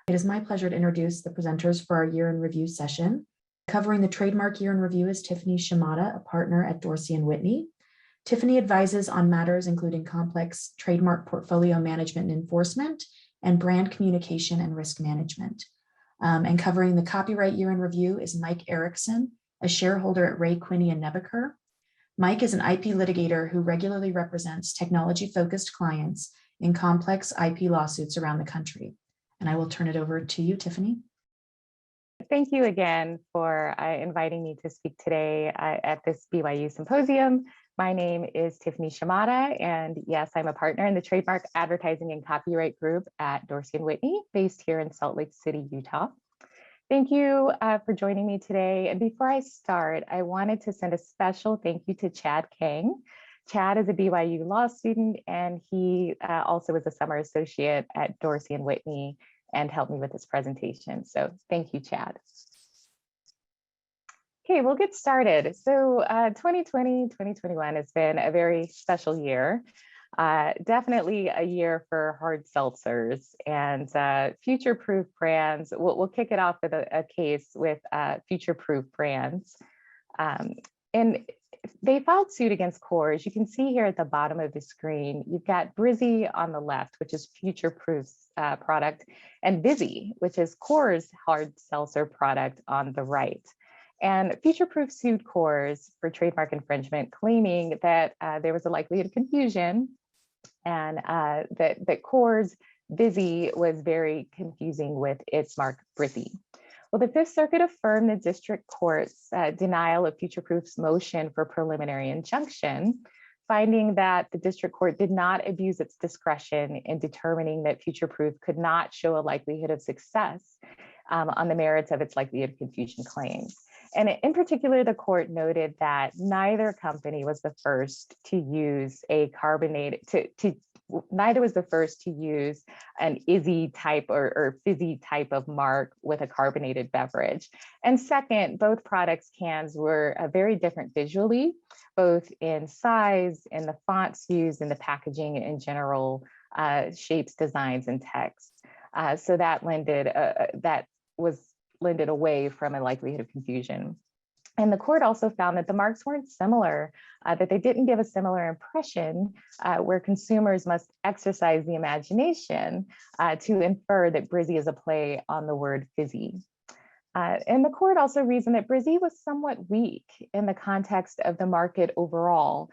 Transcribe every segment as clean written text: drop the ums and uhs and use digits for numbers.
It is my pleasure to introduce the presenters for our year in review session. Covering the trademark year in review is Tiffany Shimada, a partner at Dorsey & Whitney. Tiffany advises on matters including complex trademark portfolio management and enforcement and brand communication and risk management. And covering the copyright year in review is Mike Erickson, a shareholder at Ray Quinney and Nebaker. Mike is an IP litigator who regularly represents technology-focused clients in complex IP lawsuits around the country. And I will turn it over to you, Tiffany. Thank you again for inviting me to speak today at this BYU symposium. My name is Tiffany Shimada, and yes, I'm a partner in the Trademark Advertising and Copyright Group at Dorsey & Whitney, based here in Salt Lake City, Utah. Thank you for joining me today. And before I start, I wanted to send a special thank you to Chad Kang. Chad is a BYU law student, and he also was a summer associate at Dorsey & Whitney and helped me with this presentation. So thank you, Chad. Okay, we'll get started. So 2020, 2021 has been a very special year. Definitely a year for hard seltzers and future-proof brands. We'll kick it off with a case with future-proof brands. And they filed suit against Coors. You can see here at the bottom of the screen, you've got Brizzy on the left, which is future-proof's product, and Vizzy, which is Coors' hard seltzer product on the right. And future-proof sued Coors for trademark infringement, claiming that there was a likelihood of confusion and that Coors' Vizzy was very confusing with its mark Brizzy. Well, the Fifth Circuit affirmed the district court's denial of future-proof's motion for preliminary injunction, finding that the district court did not abuse its discretion in determining that future-proof could not show a likelihood of success on the merits of its likelihood of confusion claims. And in particular, the court noted that neither company was the first to use a carbonated, neither was the first to use an Izzy type or fizzy type of mark with a carbonated beverage. And second, both products' cans were very different visually, both in size, in the fonts used, in the packaging, in general shapes, designs, and text. So that was lended away from a likelihood of confusion. And the court also found that the marks weren't similar, that they didn't give a similar impression, where consumers must exercise the imagination to infer that Brizzy is a play on the word fizzy. And the court also reasoned that Brizzy was somewhat weak in the context of the market overall.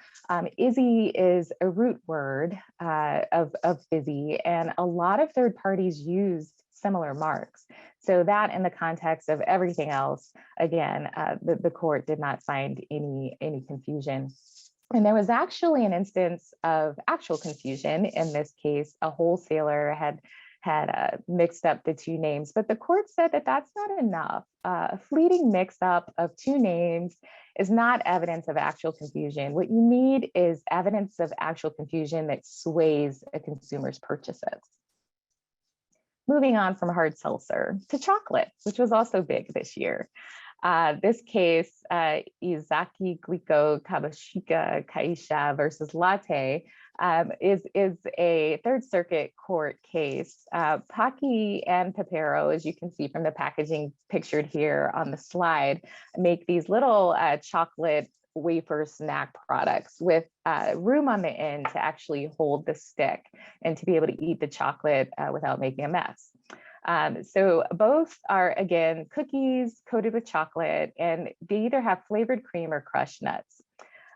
Izzy is a root word of fizzy, and a lot of third parties used similar marks. So that in the context of everything else, again, the court did not find any confusion. And there was actually an instance of actual confusion in this case. A wholesaler had mixed up the two names, but the court said that that's not enough. A fleeting mix-up of two names is not evidence of actual confusion. What you need is evidence of actual confusion that sways a consumer's purchases. Moving on from hard seltzer to chocolate, which was also big this year. This case, Izaki Glico Kabashika Kaisha versus Latte, is a Third Circuit court case. Pocky and Pepero, as you can see from the packaging pictured here on the slide, make these little chocolate wafer snack products with room on the end to actually hold the stick and to be able to eat the chocolate without making a mess. So both are, again, cookies coated with chocolate, and they either have flavored cream or crushed nuts.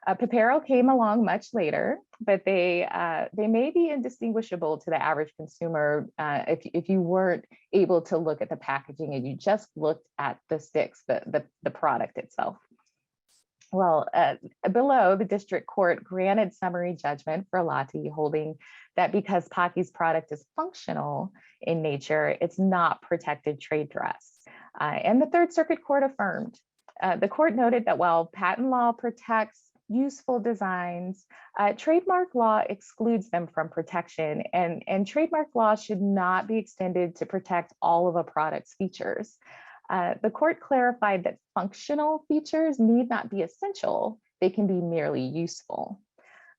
Pepero came along much later, but they may be indistinguishable to the average consumer if you weren't able to look at the packaging and you just looked at the sticks, the product itself. Well, below, the district court granted summary judgment for Latte, holding that because Pocky's product is functional in nature, it's not protected trade dress. And the Third Circuit Court affirmed. The court noted that while patent law protects useful designs, trademark law excludes them from protection, and trademark law should not be extended to protect all of a product's features. The court clarified that functional features need not be essential, they can be merely useful.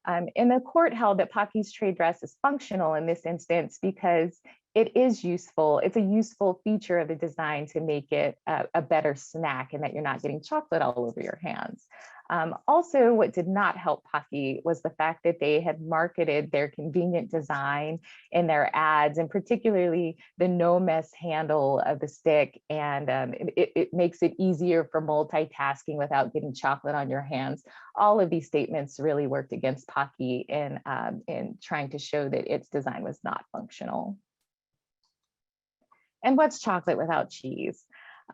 And the court held that Pocky's trade dress is functional in this instance because it is useful. It's a useful feature of the design to make it a better snack and that you're not getting chocolate all over your hands. Also, what did not help Pocky was the fact that they had marketed their convenient design in their ads, and particularly the no mess handle of the stick. And it makes it easier for multitasking without getting chocolate on your hands. All of these statements really worked against Pocky in trying to show that its design was not functional. And what's chocolate without cheese?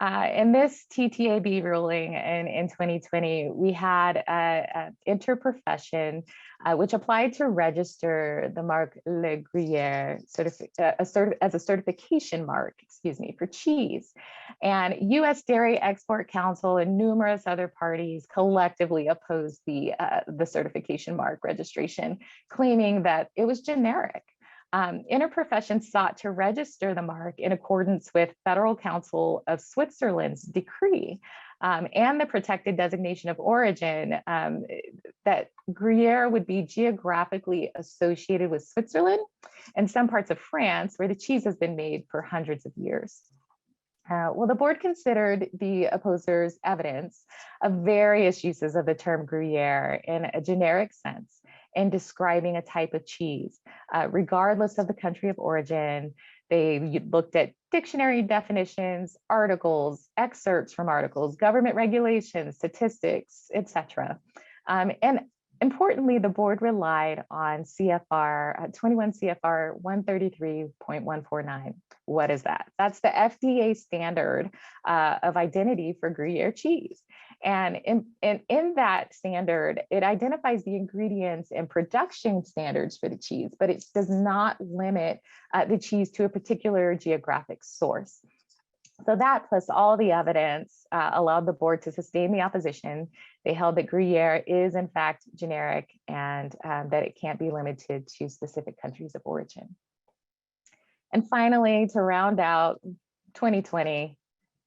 In this TTAB ruling in 2020, we had an interprofession which applied to register the mark Le Gruyere as a certification mark, for cheese. And U.S. Dairy Export Council and numerous other parties collectively opposed the certification mark registration, claiming that it was generic. Interprofession sought to register the mark in accordance with Federal Council of Switzerland's decree and the protected designation of origin that Gruyere would be geographically associated with Switzerland and some parts of France where the cheese has been made for hundreds of years. Well, the board considered the opposers' evidence of various uses of the term Gruyere in a generic sense in describing a type of cheese, regardless of the country of origin. They looked at dictionary definitions, articles, excerpts from articles, government regulations, statistics, etc. And importantly, the board relied on CFR 21 CFR 133.149. What is that? That's the FDA standard of identity for Gruyere cheese. And in that standard, it identifies the ingredients and production standards for the cheese, but it does not limit the cheese to a particular geographic source. So that, plus all the evidence, allowed the board to sustain the opposition. They held that Gruyere is in fact generic and that it can't be limited to specific countries of origin. And finally, to round out 2020,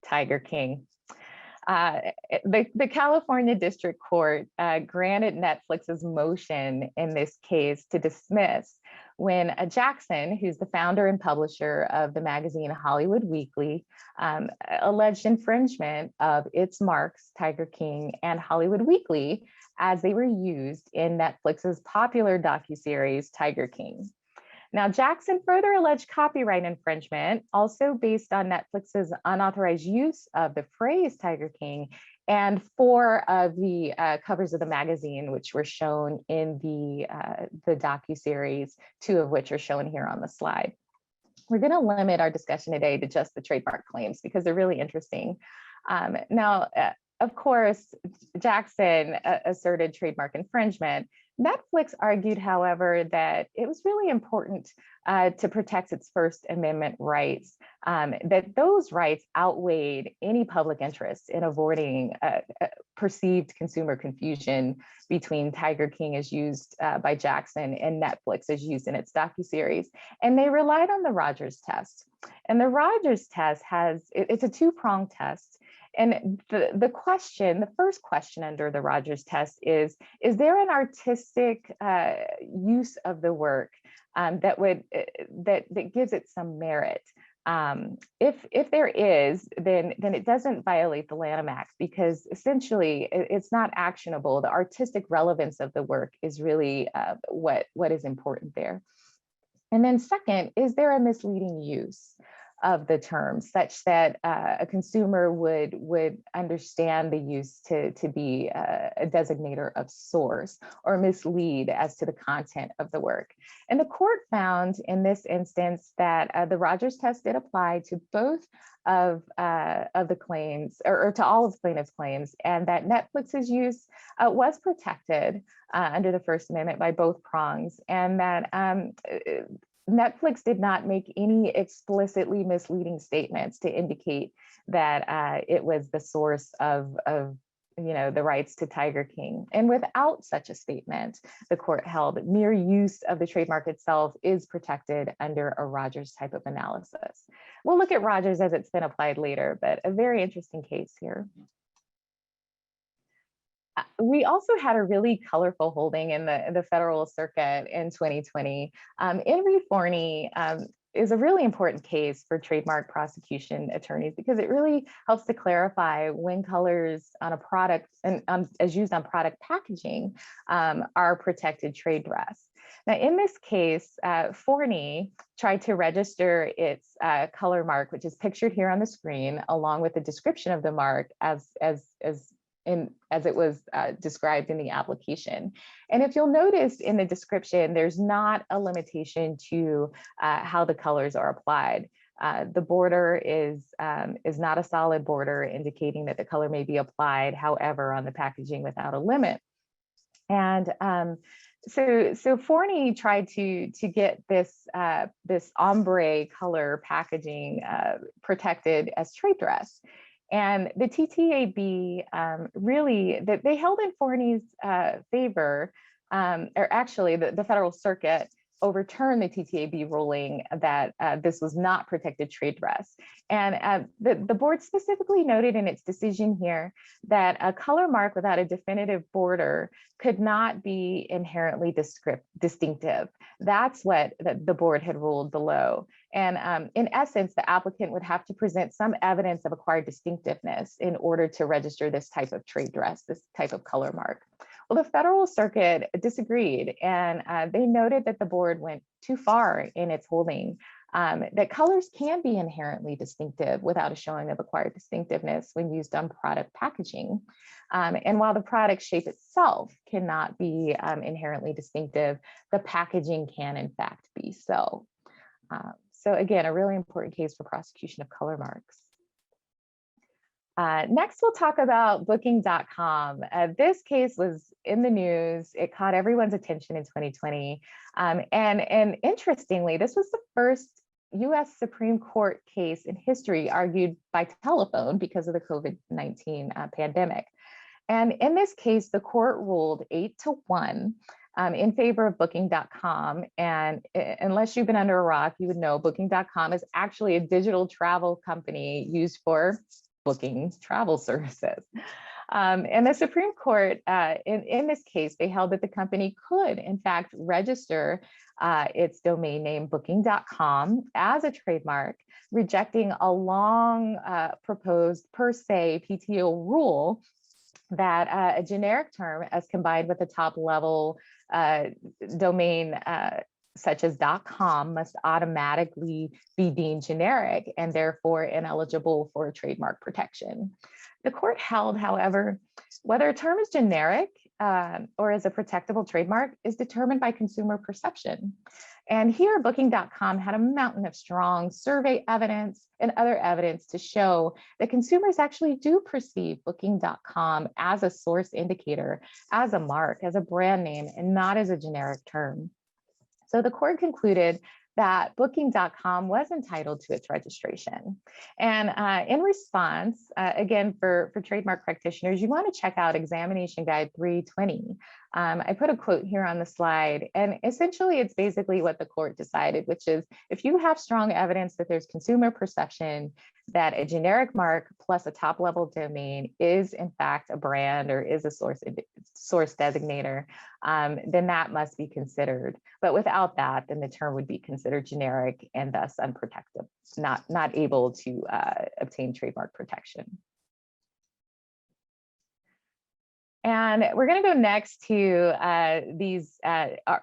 Tiger King. The California District Court granted Netflix's motion in this case to dismiss when Jackson, who's the founder and publisher of the magazine Hollywood Weekly, alleged infringement of its marks, Tiger King and Hollywood Weekly, as they were used in Netflix's popular docuseries Tiger King. Now, Jackson further alleged copyright infringement, also based on Netflix's unauthorized use of the phrase Tiger King and 4 of the covers of the magazine, which were shown in the docuseries, 2 of which are shown here on the slide. We're going to limit our discussion today to just the trademark claims because they're really interesting. Now, of course, Jackson asserted trademark infringement. Netflix argued, however, that it was really important to protect its First Amendment rights, that those rights outweighed any public interest in avoiding perceived consumer confusion between Tiger King as used by Jackson and Netflix as used in its docuseries. And they relied on the Rogers test. And the Rogers test it's a 2-pronged test. And the first question under the Rogers test is there an artistic use of the work that gives it some merit? If there is, then it doesn't violate the Lanham Act because essentially it's not actionable. The artistic relevance of the work is really what is important there. And then second, is there a misleading use of the term such that a consumer would understand the use to be a designator of source or mislead as to the content of the work. And the court found in this instance that the Rogers test did apply to both of the claims or to all of plaintiff's claims, and that Netflix's use was protected under the First Amendment by both prongs, and that Netflix did not make any explicitly misleading statements to indicate that it was the source of the rights to Tiger King. And without such a statement, the court held mere use of the trademark itself is protected under a Rogers type of analysis. We'll look at Rogers as it's been applied later, but a very interesting case here. We also had a really colorful holding in the federal circuit in 2020. In Reforney, is a really important case for trademark prosecution attorneys because it really helps to clarify when colors on a product and as used on product packaging are protected trade dress. Now, in this case, Forney tried to register its color mark, which is pictured here on the screen, along with the description of the mark as it was described in the application. And if you'll notice in the description, there's not a limitation to how the colors are applied. The border is not a solid border, indicating that the color may be applied, however, on the packaging without a limit. And so Forney tried to get this ombre color packaging protected as trade dress. And the TTAB really, they held in Forney's favor, or actually the Federal Circuit overturned the TTAB ruling that this was not protected trade dress. And the board specifically noted in its decision here that a color mark without a definitive border could not be inherently distinctive. That's what the board had ruled below. And in essence, the applicant would have to present some evidence of acquired distinctiveness in order to register this type of trade dress, this type of color mark. Well, the Federal Circuit disagreed, and they noted that the board went too far in its holding, that colors can be inherently distinctive without a showing of acquired distinctiveness when used on product packaging. And while the product shape itself cannot be inherently distinctive, the packaging can in fact be so. So again, a really important case for prosecution of color marks. Next, we'll talk about Booking.com. This case was in the news. It caught everyone's attention in 2020. And interestingly, this was the first US Supreme Court case in history argued by telephone because of the COVID-19 pandemic. And in this case, the court ruled 8-1 in favor of Booking.com. And unless you've been under a rock, you would know Booking.com is actually a digital travel company used for booking travel services. And the Supreme Court, in this case, they held that the company could, in fact, register its domain name Booking.com as a trademark, rejecting a long proposed per se PTO rule that a generic term as combined with a top level domain such as .com must automatically be deemed generic and therefore ineligible for trademark protection. The court held, however, whether a term is generic or is a protectable trademark is determined by consumer perception. And here, Booking.com had a mountain of strong survey evidence and other evidence to show that consumers actually do perceive Booking.com as a source indicator, as a mark, as a brand name, and not as a generic term. So the court concluded that Booking.com was entitled to its registration. And in response, again, for trademark practitioners, you want to check out Examination Guide 320. I put a quote here on the slide, and essentially it's basically what the court decided, which is if you have strong evidence that there's consumer perception that a generic mark plus a top level domain is in fact a brand or is a source designator, then that must be considered. But without that, then the term would be considered generic and thus unprotected, not able to obtain trademark protection. And we're going to go next to these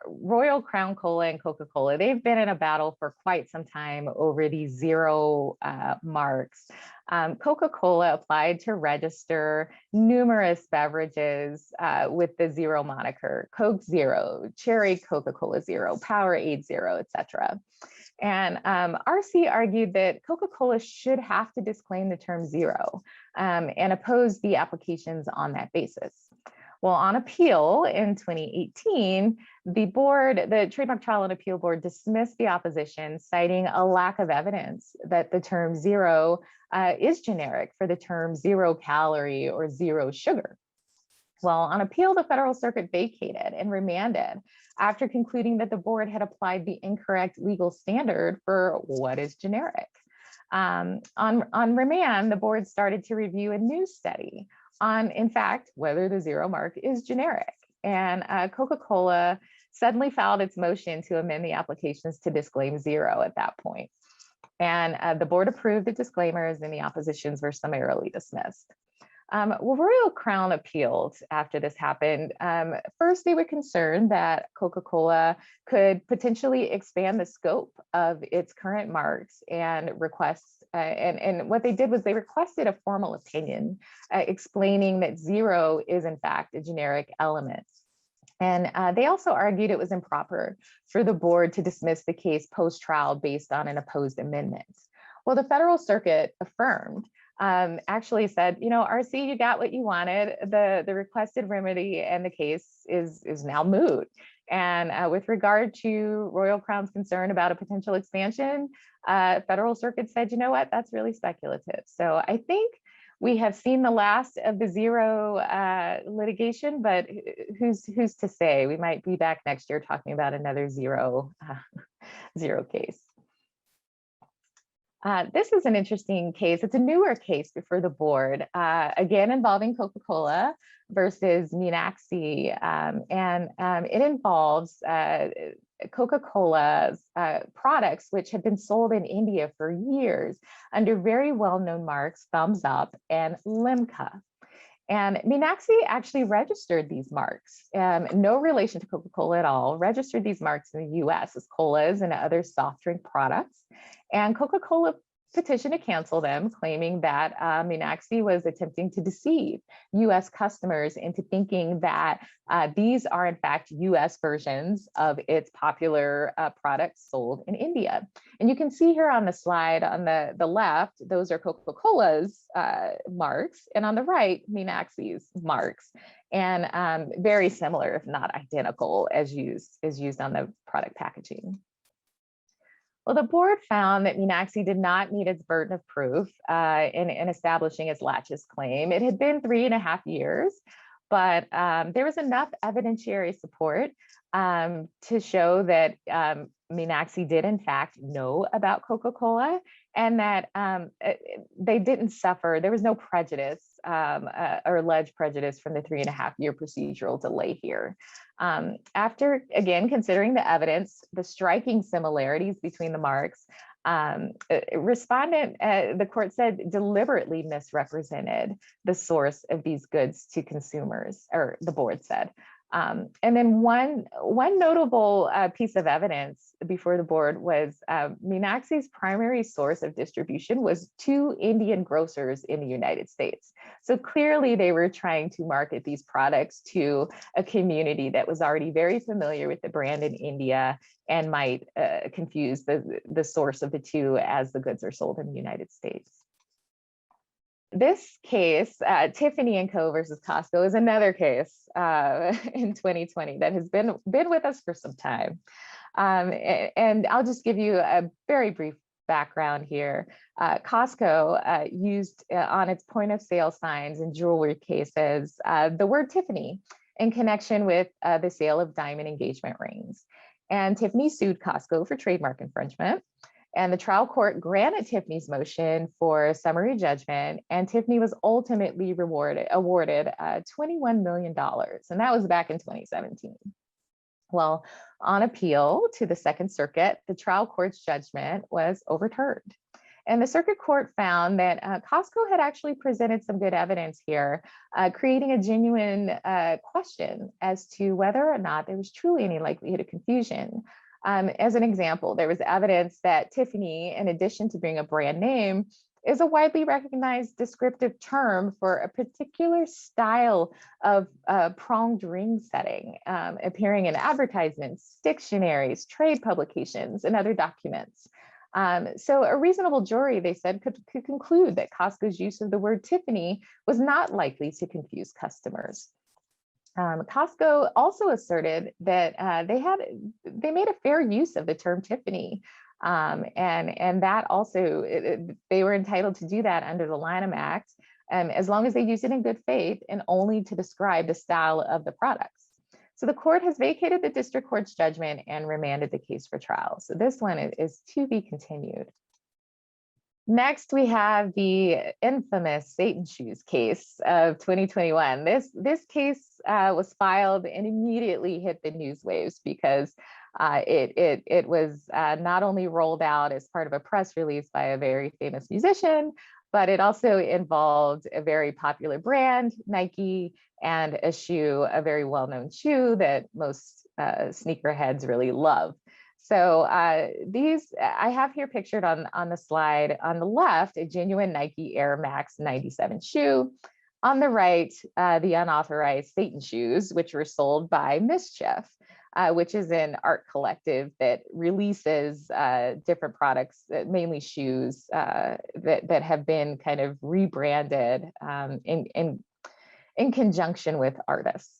Royal Crown Cola and Coca-Cola. They've been in a battle for quite some time over these zero marks. Coca-Cola applied to register numerous beverages with the zero moniker: Coke Zero, Cherry Coca-Cola Zero, Powerade Zero, etc. And RC argued that Coca-Cola should have to disclaim the term zero and oppose the applications on that basis. Well, on appeal in 2018, the Trademark Trial and Appeal Board dismissed the opposition, citing a lack of evidence that the term zero is generic for the term 0 calorie or 0 sugar. Well, on appeal, the Federal Circuit vacated and remanded after concluding that the board had applied the incorrect legal standard for what is generic. On remand, the board started to review a new study on, in fact, whether the zero mark is generic. And Coca-Cola suddenly filed its motion to amend the applications to disclaim zero at that point. And the board approved the disclaimers and the oppositions were summarily dismissed. Well, Royal Crown appealed after this happened. First, they were concerned that Coca-Cola could potentially expand the scope of its current marks and requests. And what they did was they requested a formal opinion explaining that zero is in fact a generic element. And they also argued it was improper for the board to dismiss the case post-trial based on an opposed amendment. Well, the Federal Circuit affirmed, actually said, you know, RC, you got what you wanted. The requested remedy and the case is now moot. And with regard to Royal Crown's concern about a potential expansion, Federal Circuit said, you know what, that's really speculative. So I think we have seen the last of the zero litigation, but who's to say? We might be back next year talking about another zero case. This is an interesting case. It's a newer case before the board, again involving Coca-Cola versus Minaxi, and it involves Coca-Cola's products, which had been sold in India for years under very well-known marks, Thumbs Up and Limca. And Minaxi actually registered these marks, no relation to Coca-Cola at all, registered these marks in the US as colas and other soft drink products. And Coca-Cola petitioned to cancel them, claiming that Minaxi was attempting to deceive US customers into thinking that these are in fact US versions of its popular products sold in India. And you can see here on the slide on the left, those are Coca-Cola's marks, and on the right, Minaxi's marks, and very similar, if not identical, as used on the product packaging. Well, the board found that Minaxi did not meet its burden of proof in establishing its laches claim. It had been 3.5 years, but there was enough evidentiary support to show that Minaxi did in fact know about Coca-Cola, and that they didn't suffer, there was no prejudice or alleged prejudice from the 3.5-year procedural delay here. After, again, considering the evidence, the striking similarities between the marks, respondent, the court said, deliberately misrepresented the source of these goods to consumers, or the board said. And then one notable piece of evidence before the board was Minaxi's primary source of distribution was 2 Indian grocers in the United States. So clearly they were trying to market these products to a community that was already very familiar with the brand in India and might confuse the source of the two as the goods are sold in the United States. This case, Tiffany & Co. versus Costco, is another case in 2020 that has been with us for some time. And I'll just give you a very brief background here. Costco used on its point of sale signs and jewelry cases the word Tiffany in connection with the sale of diamond engagement rings. And Tiffany sued Costco for trademark infringement. And the trial court granted Tiffany's motion for summary judgment, and Tiffany was ultimately awarded $21 million, and that was back in 2017. Well, on appeal to the Second Circuit, the trial court's judgment was overturned. And the circuit court found that Costco had actually presented some good evidence here, creating a genuine question as to whether or not there was truly any likelihood of confusion. As an example, there was evidence that Tiffany, in addition to being a brand name, is a widely recognized descriptive term for a particular style of pronged ring setting, appearing in advertisements, dictionaries, trade publications, and other documents. So a reasonable jury, they said, could conclude that Costco's use of the word Tiffany was not likely to confuse customers. Costco also asserted that they made a fair use of the term Tiffany, and that also they were entitled to do that under the Lanham Act, as long as they used it in good faith and only to describe the style of the products. So the court has vacated the district court's judgment and remanded the case for trial. So this one is to be continued. Next, we have the infamous Satan shoes case of 2021. This case was filed and immediately hit the news waves because it was not only rolled out as part of a press release by a very famous musician, but it also involved a very popular brand, Nike, and a shoe, a very well-known shoe that most sneakerheads really love. So I have here pictured on the slide on the left, a genuine Nike Air Max 97 shoe. On the right, the unauthorized Satan shoes, which were sold by Mischief, which is an art collective that releases different products, mainly shoes that have been kind of rebranded in conjunction with artists.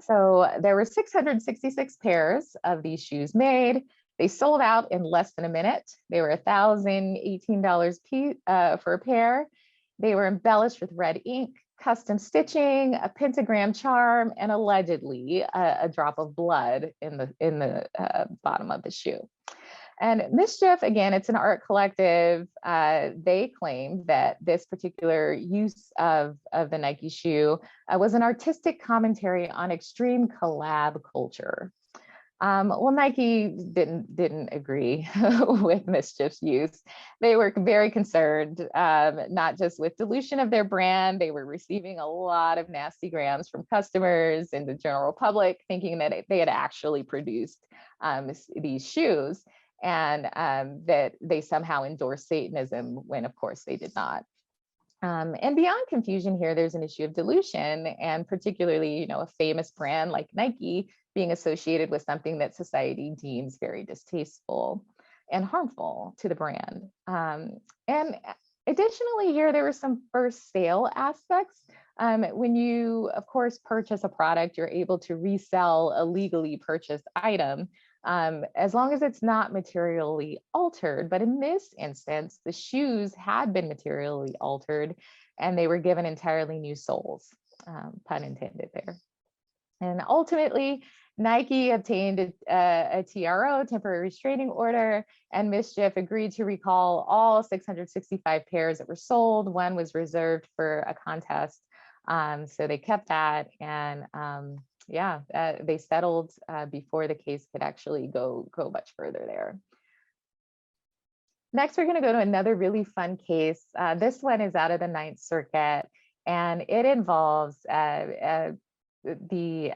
So there were 666 pairs of these shoes made. They sold out in less than a minute. They were $1,018 for a pair. They were embellished with red ink, custom stitching, a pentagram charm, and allegedly a drop of blood in the bottom of the shoe. And Mischief, again, it's an art collective. They claim that this particular use of the Nike shoe was an artistic commentary on extreme collab culture. Well, Nike didn't agree with Mischief's use. They were very concerned, not just with dilution of their brand. They were receiving a lot of nasty grams from customers and the general public, thinking that they had actually produced these shoes, and that they somehow endorsed Satanism when, of course, they did not. And beyond confusion here, there's an issue of dilution, and particularly, a famous brand like Nike being associated with something that society deems very distasteful and harmful to the brand. And additionally here, there were some first sale aspects. When you, of course, purchase a product, you're able to resell a legally purchased item, as long as it's not materially altered. But in this instance, the shoes had been materially altered and they were given entirely new soles, pun intended there. And ultimately, Nike obtained a TRO, temporary restraining order, and Mischief agreed to recall all 665 pairs that were sold. One was reserved for a contest. So they kept that, and they settled before the case could actually go much further there. Next, we're going to go to another really fun case. This one is out of the Ninth Circuit, and it involves the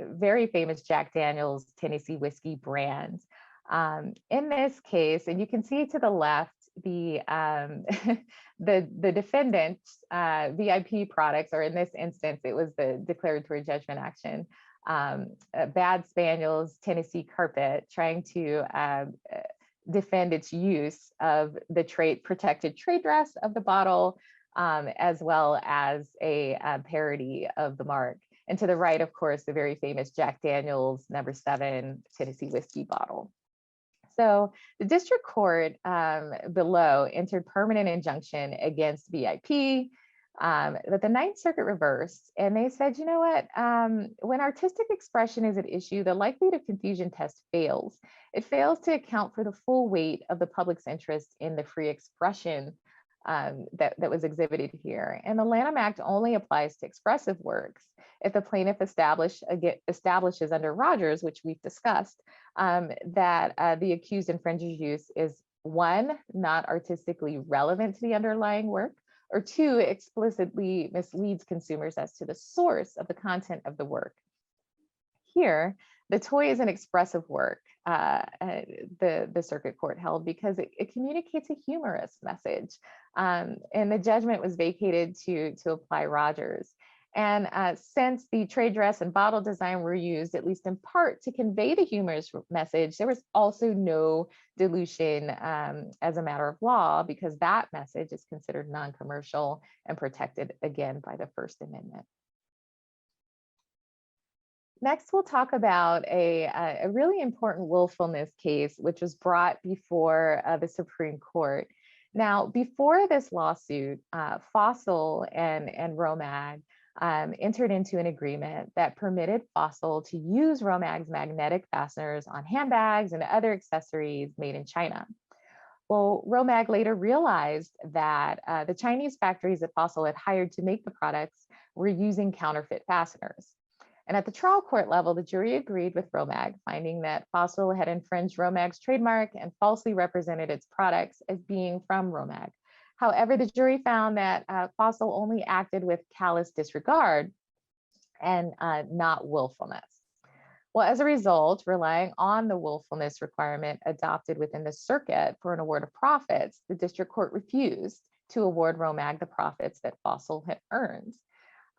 very famous Jack Daniel's Tennessee whiskey brand. In this case, and you can see to the left, the defendant's VIP products, or in this instance, it was the declaratory judgment action, Bad Spaniel's Tennessee Carpet, trying to defend its use of the protected trade dress of the bottle, as well as a parody of the mark. And to the right, of course, the very famous Jack Daniel's No. 7 Tennessee whiskey bottle. So the district court below entered permanent injunction against VIP, but the Ninth Circuit reversed, and they said, you know what, when artistic expression is at issue, the likelihood of confusion test fails. It fails to account for the full weight of the public's interest in the free expression that was exhibited here. And the Lanham Act only applies to expressive works if the plaintiff establishes under Rogers, which we've discussed, that the accused infringer's use is, 1, not artistically relevant to the underlying work, or 2, explicitly misleads consumers as to the source of the content of the work. Here, the toy is an expressive work, the circuit court held, because it communicates a humorous message. And the judgment was vacated to apply Rogers. And since the trade dress and bottle design were used, at least in part, to convey the humorous message, there was also no dilution as a matter of law, because that message is considered non-commercial and protected, again, by the First Amendment. Next, we'll talk about a really important willfulness case, which was brought before the Supreme Court. Now, before this lawsuit, Fossil and Romag entered into an agreement that permitted Fossil to use Romag's magnetic fasteners on handbags and other accessories made in China. Well, Romag later realized that the Chinese factories that Fossil had hired to make the products were using counterfeit fasteners. And at the trial court level, the jury agreed with Romag, finding that Fossil had infringed Romag's trademark and falsely represented its products as being from Romag. However, the jury found that Fossil only acted with callous disregard and not willfulness. Well, as a result, relying on the willfulness requirement adopted within the circuit for an award of profits, the district court refused to award Romag the profits that Fossil had earned.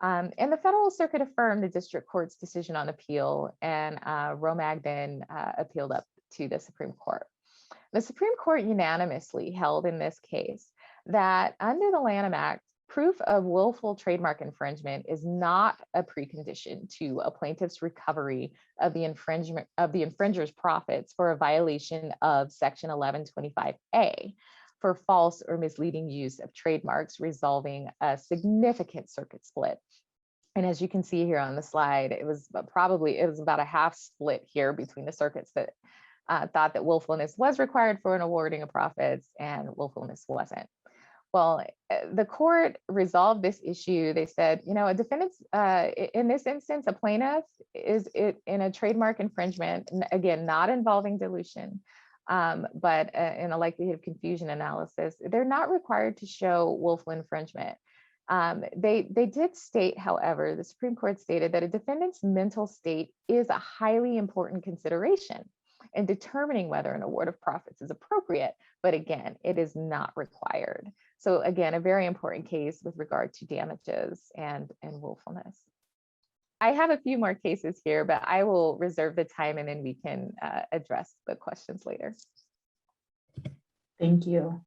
And the federal circuit affirmed the district court's decision on appeal, and Romag then appealed up to the Supreme Court. The Supreme Court unanimously held in this case that under the Lanham Act, proof of willful trademark infringement is not a precondition to a plaintiff's recovery of the infringer's profits for a violation of Section 1125A for false or misleading use of trademarks, resolving a significant circuit split. And as you can see here on the slide, it was about a half split here between the circuits that thought that willfulness was required for an awarding of profits and willfulness wasn't. Well, the court resolved this issue. They said, a defendant's, in this instance, a plaintiff is in a trademark infringement, again, not involving dilution, but in a likelihood of confusion analysis, they're not required to show willful infringement. They did state, however, the Supreme Court stated that a defendant's mental state is a highly important consideration in determining whether an award of profits is appropriate, but again, it is not required. So again, a very important case with regard to damages and willfulness. I have a few more cases here, but I will reserve the time and then we can address the questions later. Thank you.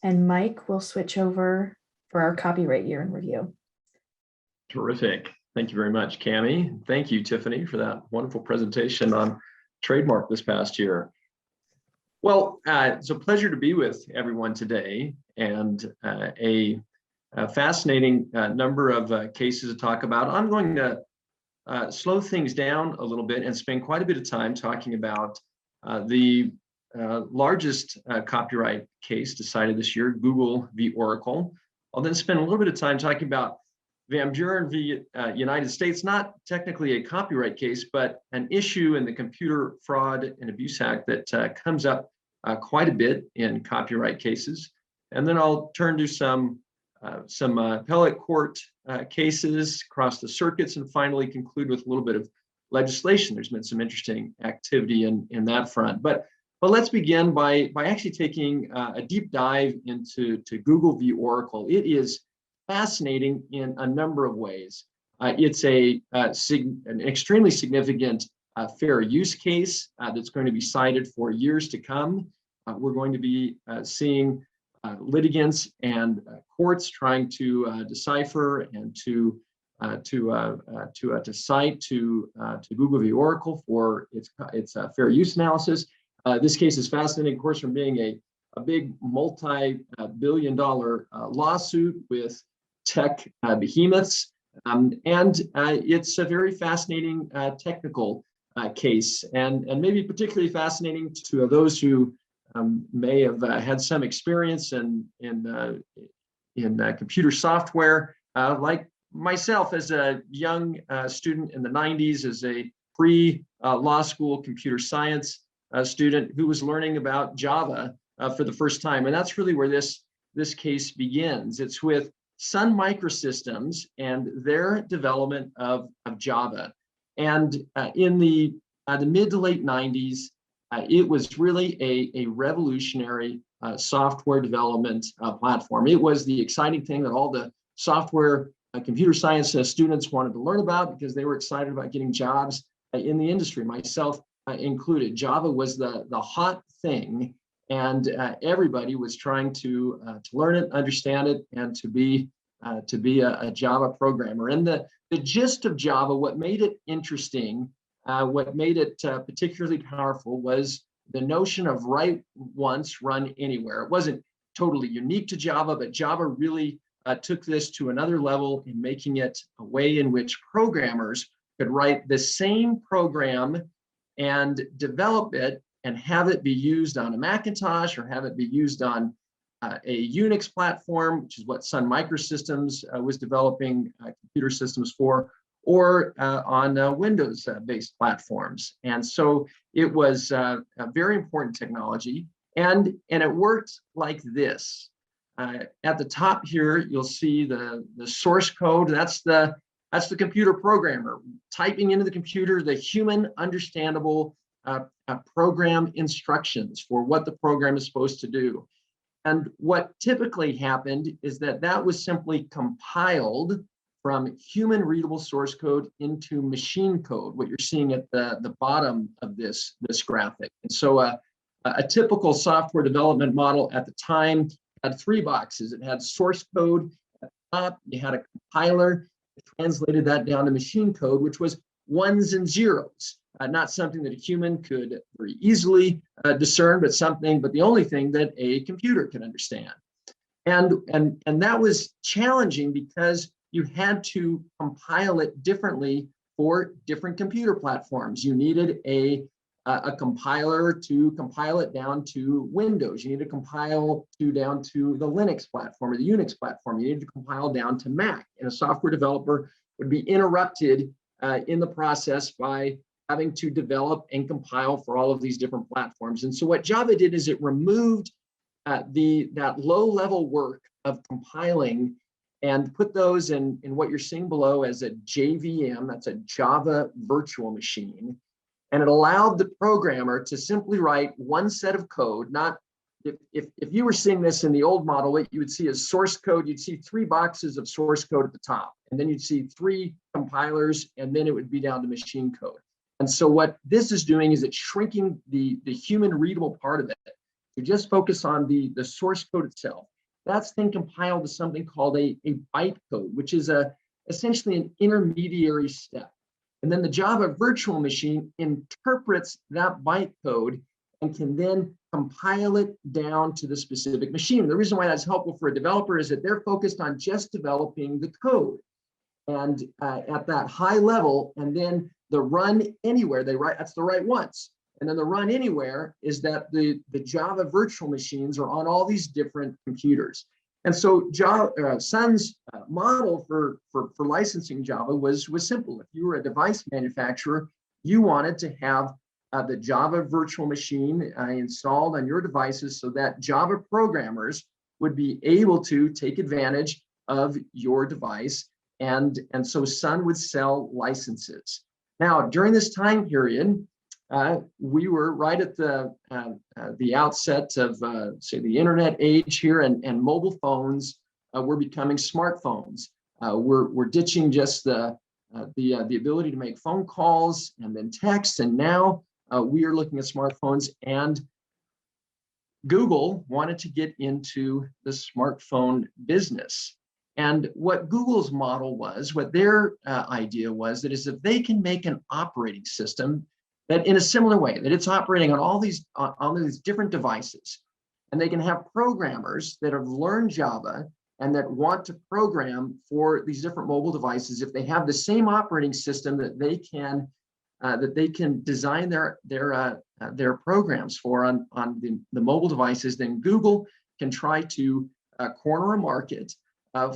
And Mike, we'll switch over for our copyright year in review. Terrific. Thank you very much, Cami. Thank you, Tiffany, for that wonderful presentation on trademark this past year. Well, it's a pleasure to be with everyone today, and a fascinating number of cases to talk about. I'm going to slow things down a little bit and spend quite a bit of time talking about the largest copyright case decided this year, Google v. Oracle. I'll then spend a little bit of time talking about Van Buren v. United States, not technically a copyright case, but an issue in the Computer Fraud and Abuse Act that comes up quite a bit in copyright cases. And then I'll turn to some appellate court cases across the circuits, and finally conclude with a little bit of legislation. There's been some interesting activity in that front. But let's begin by actually taking a deep dive into Google v. Oracle. It is fascinating in a number of ways. It's an extremely significant fair use case that's going to be cited for years to come. We're going to be seeing litigants and courts trying to decipher and to cite to Google v. Oracle for its fair use analysis. This case is fascinating, of course, from being a big multi-billion-dollar lawsuit with tech behemoths, and it's a very fascinating technical case, and maybe particularly fascinating to those who may have had some experience in computer software, like myself as a young student in the 90s, as a pre-law school computer science student who was learning about Java for the first time. And that's really where this case begins. It's with Sun Microsystems and their development of Java. And in the mid to late 90s, it was really a revolutionary software development platform. It was the exciting thing that all the software computer science students wanted to learn about, because they were excited about getting jobs in the industry, myself included. Java was the hot thing, and everybody was trying to learn it, understand it, and to be a Java programmer. And the gist of Java, what made it interesting, what made it particularly powerful, was the notion of write once, run anywhere. It wasn't totally unique to Java, but Java really took this to another level in making it a way in which programmers could write the same program and develop it have it be used on a Macintosh or have it be used on a Unix platform, which is what Sun Microsystems was developing computer systems for, or on Windows-based platforms. And so it was a very important technology, and it worked like this. At the top here, you'll see the source code. That's the computer programmer typing into the computer the human understandable program instructions for what the program is supposed to do. And what typically happened is that was simply compiled from human readable source code into machine code, what you're seeing at the bottom of this graphic. And so a typical software development model at the time had 3 boxes. It had source code at the top, you had a compiler, it translated that down to machine code, which was ones and zeros. Not something that a human could very easily discern, but the only thing that a computer could understand. And that was challenging because you had to compile it differently for different computer platforms. You needed a compiler to compile it down to Windows. You needed to compile down to the Linux platform or the Unix platform. You needed to compile down to Mac. And a software developer would be interrupted in the process by having to develop and compile for all of these different platforms. And so what Java did is it removed that low-level work of compiling and put those in what you're seeing below as a JVM, that's a Java virtual machine. And it allowed the programmer to simply write one set of code. Not if you were seeing this in the old model, what you would see is source code. You'd see 3 boxes of source code at the top, and then you'd see 3 compilers, and then it would be down to machine code. And so what this is doing is it's shrinking the human readable part of it to just focus on the source code itself. That's then compiled to something called a bytecode, which is essentially an intermediary step. And then the Java virtual machine interprets that bytecode and can then compile it down to the specific machine. The reason why that's helpful for a developer is that they're focused on just developing the code. And at that high level, and then the run anywhere, that's the write once. And then the run anywhere is that the Java virtual machines are on all these different computers. And so Sun's model for licensing Java was simple. If you were a device manufacturer, you wanted to have the Java virtual machine installed on your devices so that Java programmers would be able to take advantage of your device. And so Sun would sell licenses. Now, during this time period, we were right at the outset of, say, the internet age here, and mobile phones were becoming smartphones. We're ditching just the ability to make phone calls and then text, and now we are looking at smartphones. And Google wanted to get into the smartphone business. And what Google's model was, what their idea was, that is if they can make an operating system that in a similar way, that it's operating on all these different devices, and they can have programmers that have learned Java and that want to program for these different mobile devices. If they have the same operating system that they can design their programs for on the mobile devices, then Google can try to corner a market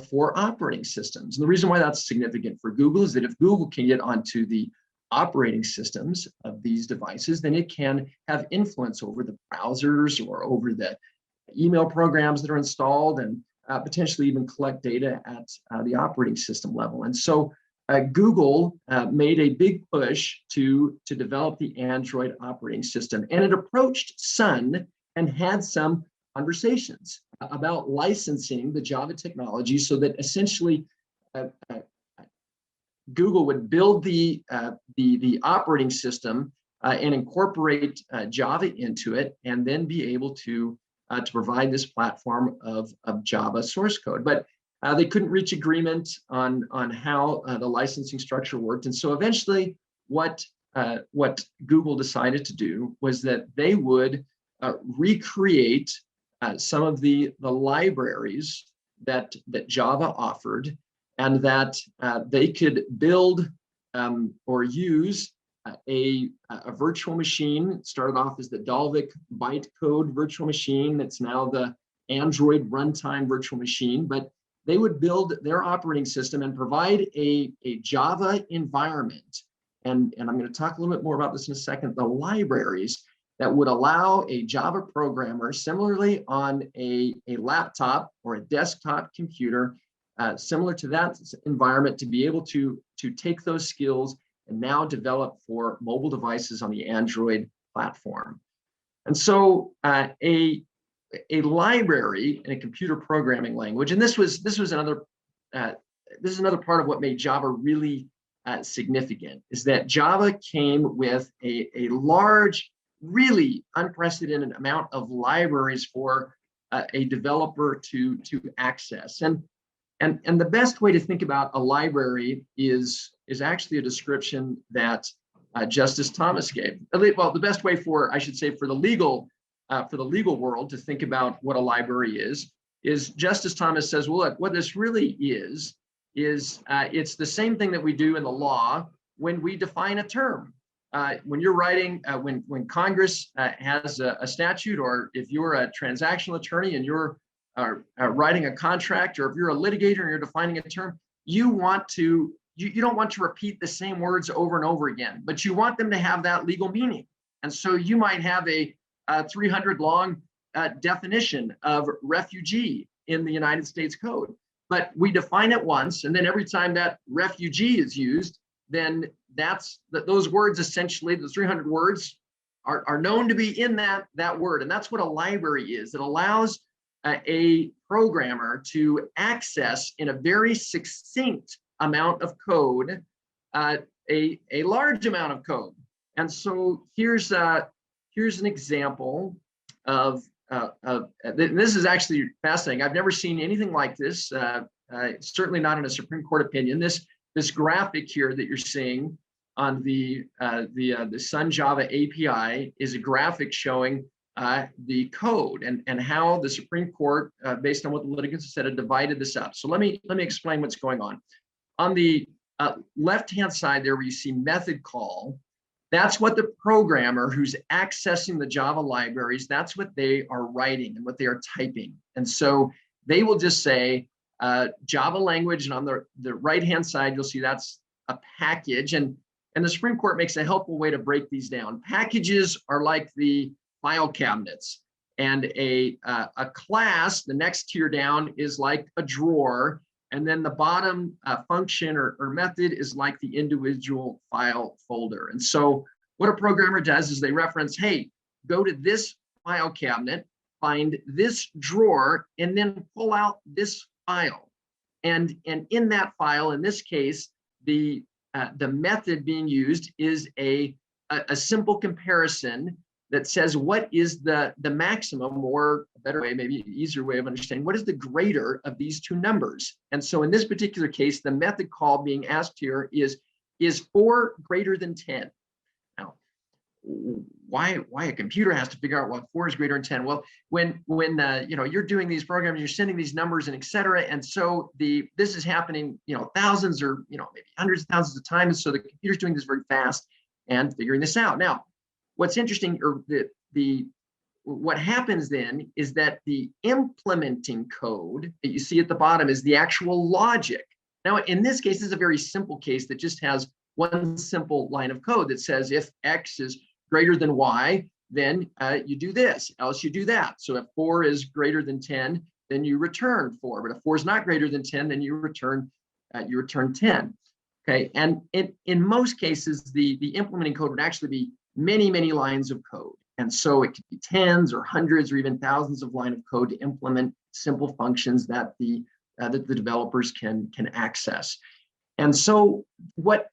for operating systems. And the reason why that's significant for Google is that if Google can get onto the operating systems of these devices, then it can have influence over the browsers or over the email programs that are installed, and potentially even collect data at the operating system level. And so Google made a big push to develop the Android operating system, and it approached Sun and had some conversations about licensing the Java technology so that essentially Google would build the operating system and incorporate Java into it, and then be able to provide this platform of Java source code. But they couldn't reach agreement on how the licensing structure worked. And so eventually what Google decided to do was that they would recreate some of the libraries that Java offered, and that they could build or use a virtual machine. It started off as the Dalvik bytecode virtual machine. That's now the Android runtime virtual machine. But they would build their operating system and provide a Java environment. And I'm going to talk a little bit more about this in a second. The libraries that would allow a Java programmer, similarly on a laptop or a desktop computer, similar to that environment, to be able to take those skills and now develop for mobile devices on the Android platform. And so a library in a computer programming language, and this is another part of what made Java really significant, is that Java came with a large, really unprecedented amount of libraries for a developer to access. And the best way to think about a library is actually a description that Justice Thomas gave. Well, the best way for, I should say, for the legal world to think about what a library is Justice Thomas says, well, look, what this really is it's the same thing that we do in the law when we define a term. When you're writing, when Congress has a statute, or if you're a transactional attorney and you're writing a contract, or if you're a litigator and you're defining a term, you don't want to repeat the same words over and over again, but you want them to have that legal meaning. And so you might have a 300 long definition of refugee in the United States Code, but we define it once, and then every time that refugee is used, then those words, essentially the 300 words, are known to be in that word. And that's what a library is. It allows a programmer to access, in a very succinct amount of code, a large amount of code. And so here's an example of this is actually fascinating. I've never seen anything like this, certainly not in a Supreme Court opinion. This graphic here that you're seeing on the Sun Java API is a graphic showing the code and how the Supreme Court, based on what the litigants said, had divided this up. So let me explain what's going on. On the left-hand side there, where you see method call, that's what the programmer who's accessing the Java libraries, that's what they are writing and what they are typing. And so they will just say Java language, and on the right-hand side, you'll see that's a package. And the Supreme Court makes a helpful way to break these down. Packages are like the file cabinets, and a class, the next tier down, is like a drawer, and then the bottom function or method is like the individual file folder. And so what a programmer does is they reference, hey, go to this file cabinet, find this drawer, and then pull out this file. And in that file, in this case, the method being used is a simple comparison that says what is the maximum, or a better way, maybe an easier way of understanding, what is the greater of these two numbers. And so in this particular case, the method call being asked here is 4 greater than 10? Now, why a computer has to figure out what 4 is greater than 10? Well, when you're doing these programs, you're sending these numbers and et cetera, and so this is happening thousands or maybe hundreds of thousands of times. So the computer's doing this very fast and figuring this out. Now, what's interesting, or what happens then, is that the implementing code that you see at the bottom is the actual logic. Now, in this case, this is a very simple case that just has one simple line of code that says if X is greater than Y, then you do this, else you do that. So if 4 is greater than 10, then you return 4. But if 4 is not greater than 10, then you return 10. Okay, and in most cases, the implementing code would actually be many, many lines of code. And so it could be tens or hundreds or even thousands of lines of code to implement simple functions that the developers can access. And so what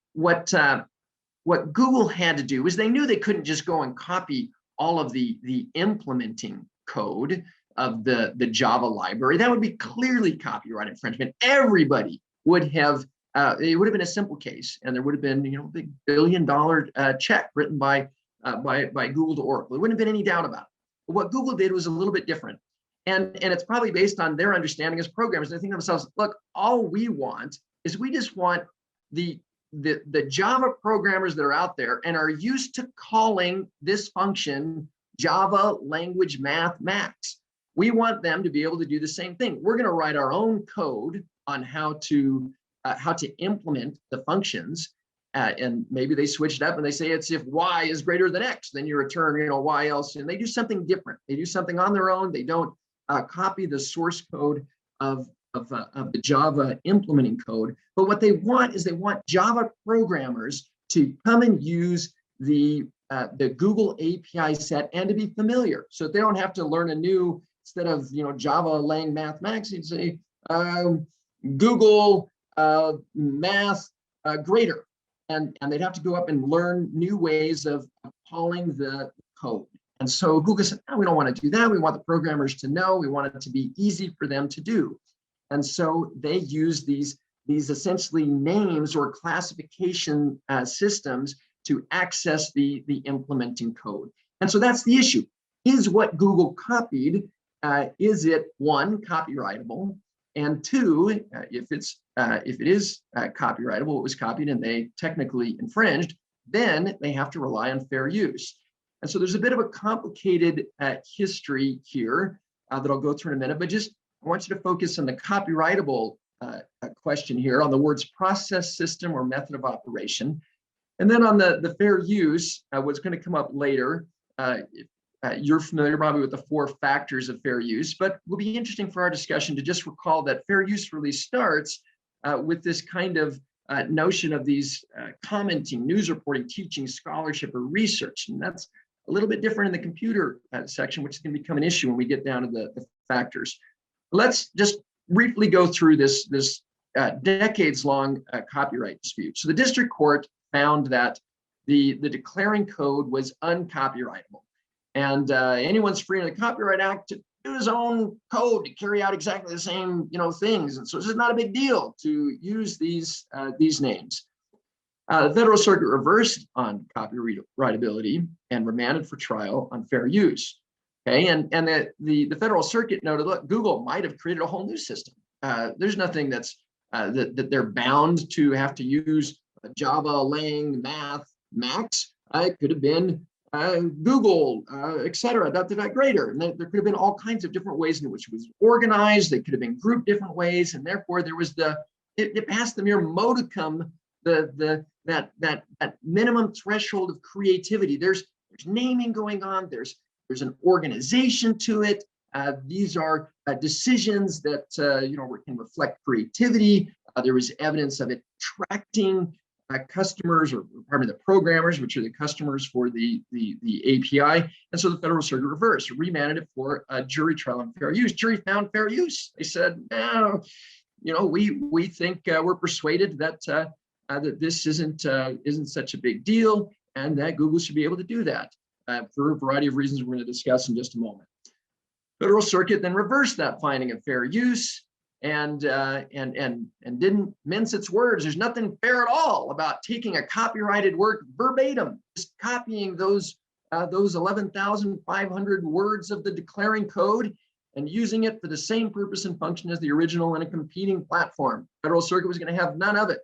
Google had to do is they knew they couldn't just go and copy all of the implementing code of the Java library. That would be clearly copyright infringement. Everybody would have, it would have been a simple case, and there would have been, a big $1 billion check written by Google to Oracle. There wouldn't have been any doubt about it. But what Google did was a little bit different. And it's probably based on their understanding as programmers. They think to themselves, look, all we want is we just want the the Java programmers that are out there and are used to calling this function Java language math max. We want them to be able to do the same thing. We're going to write our own code on how to implement the functions. And maybe they switch it up and they say it's if y is greater than x, then you return, y else. And they do something different. They do something on their own. They don't copy the source code of the Java implementing code. But what they want is they want Java programmers to come and use the Google API set and to be familiar. So they don't have to learn a new, instead of Java lang math max, you'd say Google math greater. And they'd have to go up and learn new ways of calling the code. And so Google said, no, we don't want to do that. We want the programmers to know. We want it to be easy for them to do. And so they use these essentially names or classification systems to access the implementing code. And so that's the issue. Is what Google copied, is it one, copyrightable? And two, if it is copyrightable, it was copied and they technically infringed, then they have to rely on fair use. And so there's a bit of a complicated history here that I'll go through in a minute, but just I want you to focus on the copyrightable question here, on the words process, system, or method of operation. And then on the fair use, what's going to come up later, you're familiar probably with the 4 factors of fair use, but it will be interesting for our discussion to just recall that fair use really starts with this kind of notion of these commenting, news reporting, teaching, scholarship, or research. And that's a little bit different in the computer section, which is going to become an issue when we get down to the factors. Let's just briefly go through this decades-long copyright dispute. So the district court found that the declaring code was uncopyrightable. And anyone's free in the Copyright Act to do his own code to carry out exactly the same things. And so this is not a big deal to use these names. The Federal Circuit reversed on copyrightability and remanded for trial on fair use. Okay, and the Federal Circuit noted, look, Google might have created a whole new system. There's nothing that's that they're bound to have to use Java, Lang, Math, Max. It could have been Google, et cetera, greater. And there could have been all kinds of different ways in which it was organized. They could have been grouped different ways, and therefore there was it passed the mere modicum, that minimum threshold of creativity. There's naming going on. There's an organization to it. These are decisions that can reflect creativity. There was evidence of it attracting customers, or pardon me, the programmers, which are the customers for the API. And so the Federal Circuit reversed, remanded it for a jury trial on fair use. Jury found fair use. They said, no, we think we're persuaded that that this isn't such a big deal, and that Google should be able to do that for a variety of reasons we're going to discuss in just a moment. Federal Circuit then reversed that finding of fair use and didn't mince its words. There's nothing fair at all about taking a copyrighted work verbatim, just copying those 11,500 words of the declaring code and using it for the same purpose and function as the original in a competing platform. Federal Circuit was going to have none of it.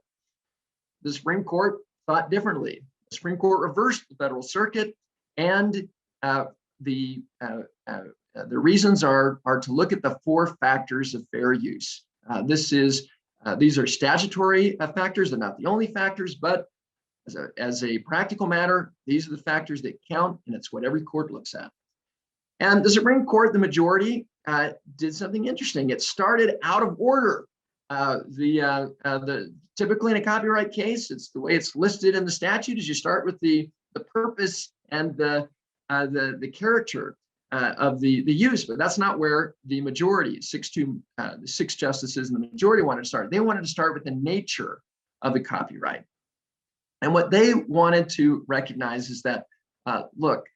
The Supreme Court thought differently. The Supreme Court reversed the Federal Circuit, and the reasons are to look at the 4 factors of fair use. These are statutory factors. They're not the only factors, but as a practical matter, these are the factors that count, and it's what every court looks at. And the Supreme Court, the majority, did something interesting. It started out of order. Typically in a copyright case, it's the way it's listed in the statute is you start with the purpose and the character of the use, but that's not where the majority, the 6 justices in the majority wanted to start. They wanted to start with the nature of the copyright. And what they wanted to recognize is that, look,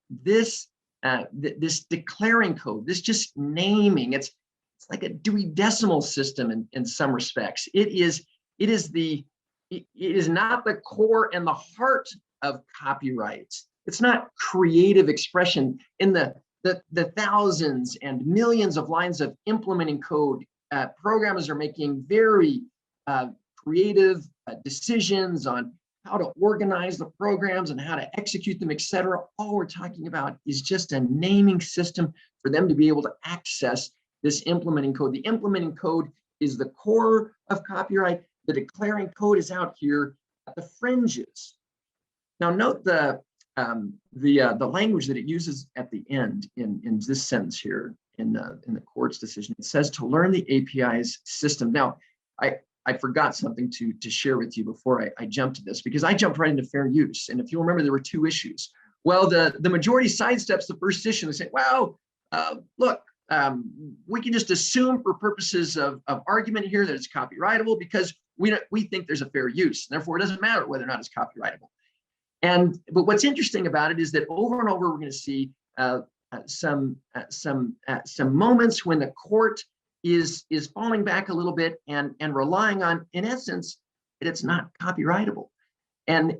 this declaring code, this just naming, it's like a Dewey Decimal System in some respects. It is not the core and the heart of copyright. It's not creative expression in the thousands and millions of lines of implementing code. Programmers are making very creative decisions on how to organize the programs and how to execute them, et cetera. All we're talking about is just a naming system for them to be able to access this implementing code. The implementing code is the core of copyright. The declaring code is out here at the fringes. Now note the language that it uses at the end in this sentence here in the court's decision. It says to learn the API's system. Now, I forgot something to share with you before I jumped to this, because I jumped right into fair use. And if you remember, there were two issues. Well, the majority sidesteps the first issue. They say, well, look, we can just assume for purposes of argument here that it's copyrightable because we think there's a fair use. Therefore, it doesn't matter whether or not it's copyrightable. But what's interesting about it is that over and over, we're going to see some moments when the court is falling back a little bit and relying on, in essence, that it's not copyrightable. And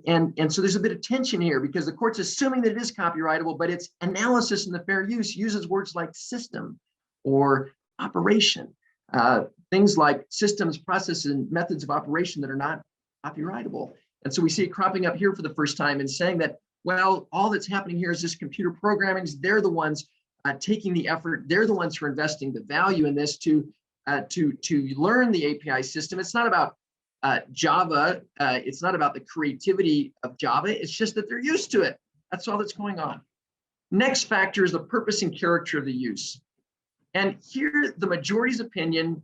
so there's a bit of tension here because the court's assuming that it is copyrightable, but its analysis in the fair use uses words like system or operation, things like systems, processes, and methods of operation that are not copyrightable. And so we see it cropping up here for the first time and saying that, well, all that's happening here is this computer programming. They're the ones taking the effort. They're the ones who are investing the value in this to learn the API system. It's not about Java. It's not about the creativity of Java. It's just that they're used to it. That's all that's going on. Next factor is the purpose and character of the use. And here, the majority's opinion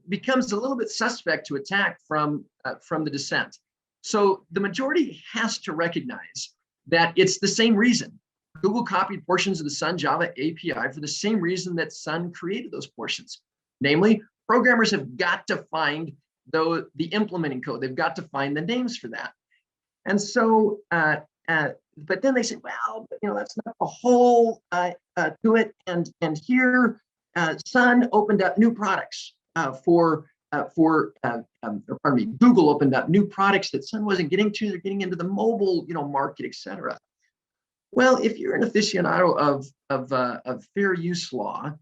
becomes a little bit suspect to attack from the dissent. So the majority has to recognize that it's the same reason. Google copied portions of the Sun Java API for the same reason that Sun created those portions. Namely, programmers have got to find the implementing code. They've got to find the names for that. And so, but then they say, well, that's not the whole to it. And here, Sun opened up new products Google opened up new products that Sun wasn't getting to. They're getting into the mobile, market, et cetera. Well, if you're an aficionado of fair use law,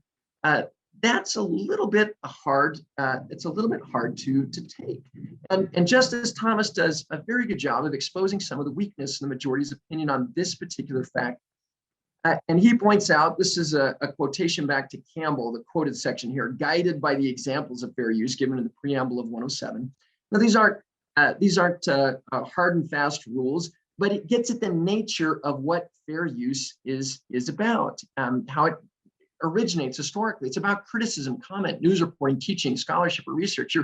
that's a little bit hard. It's a little bit hard to take. And Justice Thomas does a very good job of exposing some of the weakness in the majority's opinion on this particular fact. And he points out, this is a quotation back to Campbell, the quoted section here, guided by the examples of fair use given in the preamble of 107. Now, these aren't hard and fast rules, but it gets at the nature of what fair use is about, how it originates historically. It's about criticism, comment, news reporting, teaching, scholarship, or research.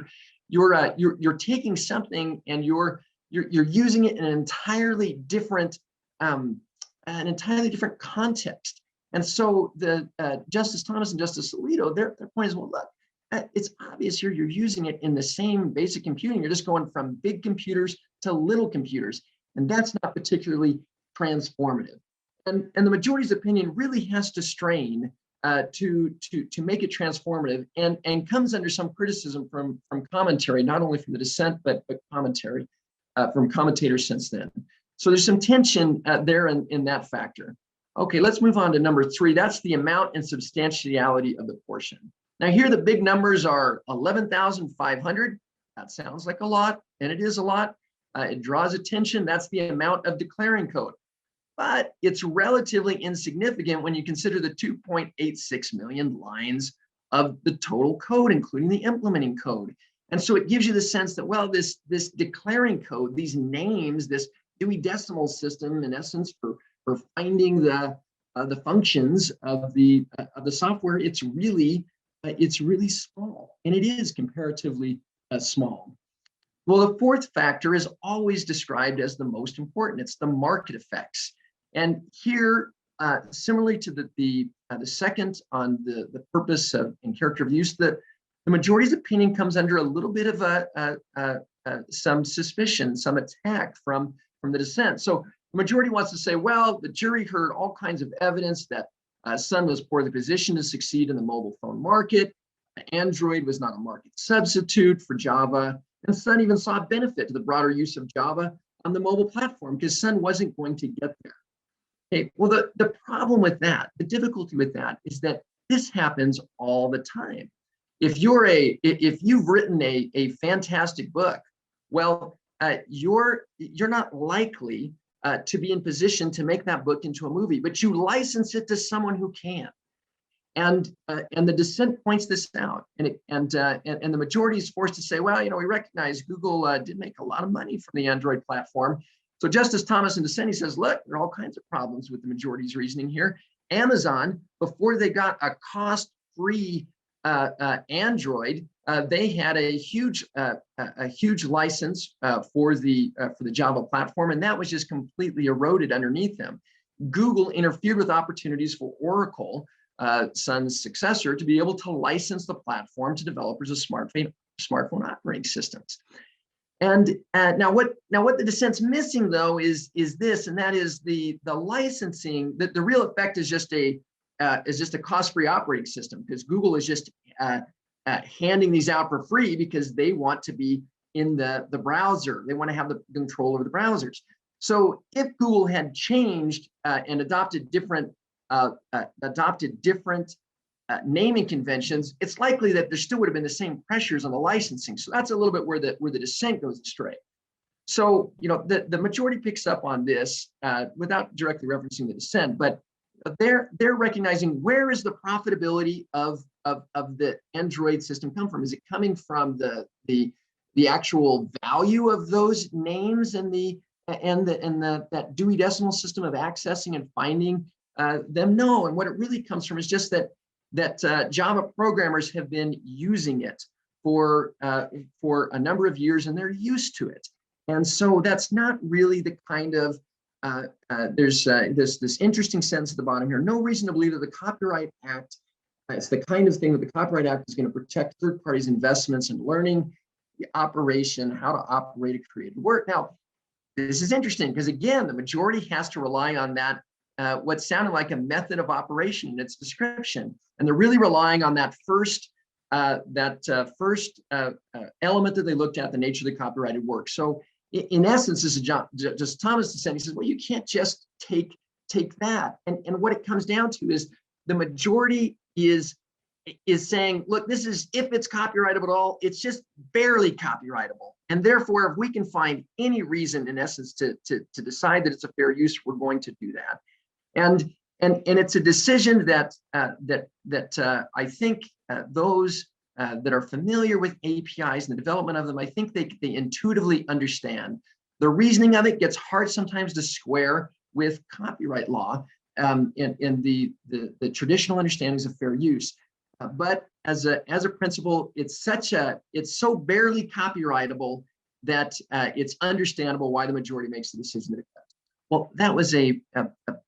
You're taking something and you're using it in an entirely different context. And so the Justice Thomas and Justice Alito, their point is, well, look, it's obvious here you're using it in the same basic computing. You're just going from big computers to little computers, and that's not particularly transformative. And the majority's opinion really has to strain to make it transformative, and comes under some criticism from commentary, not only from the dissent, but commentary from commentators since then. So there's some tension there in that factor. Okay, let's move on to number 3. That's the amount and substantiality of the portion. Now here the big numbers are 11,500. That sounds like a lot, and it is a lot. It draws attention. That's the amount of declaring code. But it's relatively insignificant when you consider the 2.86 million lines of the total code, including the implementing code. And so it gives you the sense that, well, this declaring code, these names, this Dewey Decimal System, in essence, for finding the functions of the software, it's really small, and it is comparatively small. Well, the fourth factor is always described as the most important. It's the market effects, and here, similarly to the second on the purpose of and character of use, the majority's opinion comes under a little bit of some suspicion, some attack from the dissent. So the majority wants to say, well, the jury heard all kinds of evidence that Sun was poorly positioned to succeed in the mobile phone market. Android was not a market substitute for Java. And Sun even saw a benefit to the broader use of Java on the mobile platform because Sun wasn't going to get there. Okay, well, the problem with that, the difficulty with that is that this happens all the time. if you've written a fantastic book, well, you're not likely to be in position to make that book into a movie, but you license it to someone who can. And the dissent points this out, and the majority is forced to say, well, we recognize Google did make a lot of money from the Android platform. So Justice Thomas in dissent, he says, look, there are all kinds of problems with the majority's reasoning here. Amazon, before they got a cost-free Android, they had a huge license for the Java platform, and that was just completely eroded underneath them. Google interfered with opportunities for Oracle, Sun's successor, to be able to license the platform to developers of smartphone operating systems. And now what the dissent's missing, though, is this, and that is the licensing. That the real effect is just a cost-free operating system, because Google is just handing these out for free because they want to be in the browser. They want to have the control over the browsers. So if Google had changed and adopted different naming conventions, it's likely that there still would have been the same pressures on the licensing. So that's a little bit where the dissent goes astray. So the majority picks up on this without directly referencing the dissent, but they're recognizing, where is the profitability of the Android system come from? Is it coming from the actual value of those names and that Dewey Decimal System of accessing and finding them? No, and what it really comes from is just that Java programmers have been using it for a number of years, and they're used to it. And so that's not really the kind of there's this interesting sense at the bottom here. No reason to believe that the Copyright Act, it's the kind of thing that the Copyright Act is going to protect third parties' investments in learning the operation, how to operate a creative work. Now, this is interesting because, again, the majority has to rely on that what sounded like a method of operation in its description, and they're really relying on that first element that they looked at, the nature of the copyrighted work. So in essence, this is just Thomas said, he says, well, you can't just take that. And what it comes down to is the majority is saying, look, this is, if it's copyrightable at all, it's just barely copyrightable. And therefore, if we can find any reason, in essence, to decide that it's a fair use, we're going to do that. And it's a decision that I think those that are familiar with APIs and the development of them, I think they intuitively understand. The reasoning of it gets hard sometimes to square with copyright law and the traditional understandings of fair use. But as a principle, it's so barely copyrightable that it's understandable why the majority makes the decision that it does. Well, that was a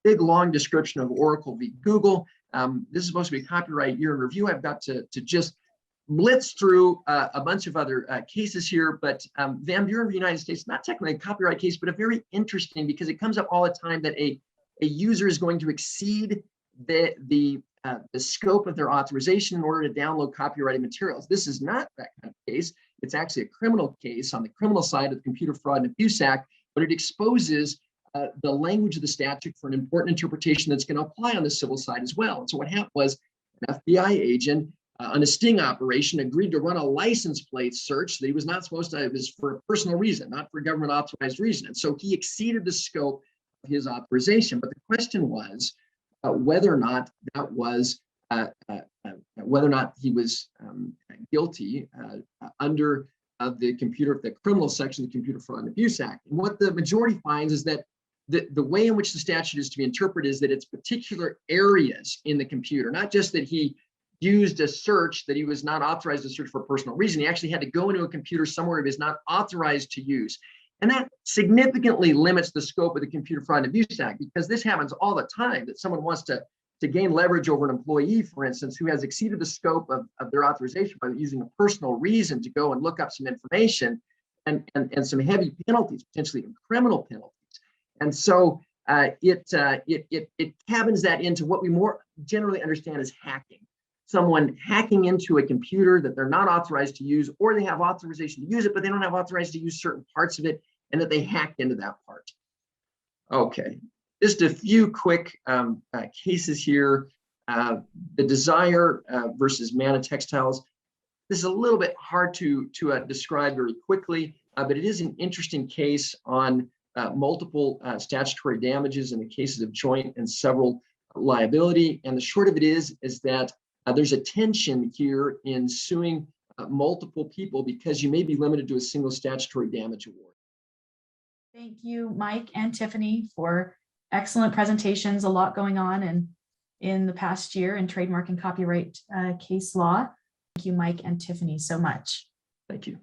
big, long description of Oracle v. Google. This is supposed to be a copyright year in review. I've got to just blitz through a bunch of other cases here, but Van Buren v. United States, not technically a copyright case, but a very interesting, because it comes up all the time that a user is going to exceed the scope of their authorization in order to download copyrighted materials. This is not that kind of case. It's actually a criminal case on the criminal side of the Computer Fraud and Abuse Act, but it exposes the language of the statute for an important interpretation that's going to apply on the civil side as well. And so what happened was an FBI agent on a sting operation agreed to run a license plate search that he was not supposed to. It was for a personal reason, not for government authorized reason. And so he exceeded the scope of his authorization. But the question was whether or not that was whether or not he was guilty under the criminal section of the Computer Fraud and Abuse Act. And what the majority finds is that the way in which the statute is to be interpreted is that it's particular areas in the computer, not just that he used a search that he was not authorized to search for a personal reason. He actually had to go into a computer somewhere he was not authorized to use. And that significantly limits the scope of the Computer Fraud and Abuse Act, because this happens all the time, that someone wants to gain leverage over an employee, for instance, who has exceeded the scope of their authorization by using a personal reason to go and look up some information and some heavy penalties, potentially even criminal penalties. And so it cabins that into what we more generally understand as hacking. Someone hacking into a computer that they're not authorized to use, or they have authorization to use it, but they don't have authorized to use certain parts of it, and that they hacked into that part. Okay, just a few quick cases here. The Desire versus Mana Textiles. This is a little bit hard to describe very quickly, but it is an interesting case on multiple statutory damages in the cases of joint and several liability. And the short of it is that there's a tension here in suing multiple people because you may be limited to a single statutory damage award. Thank you, Mike and Tiffany, for excellent presentations. A lot going on in the past year in trademark and copyright case law. Thank you, Mike and Tiffany, so much. Thank you.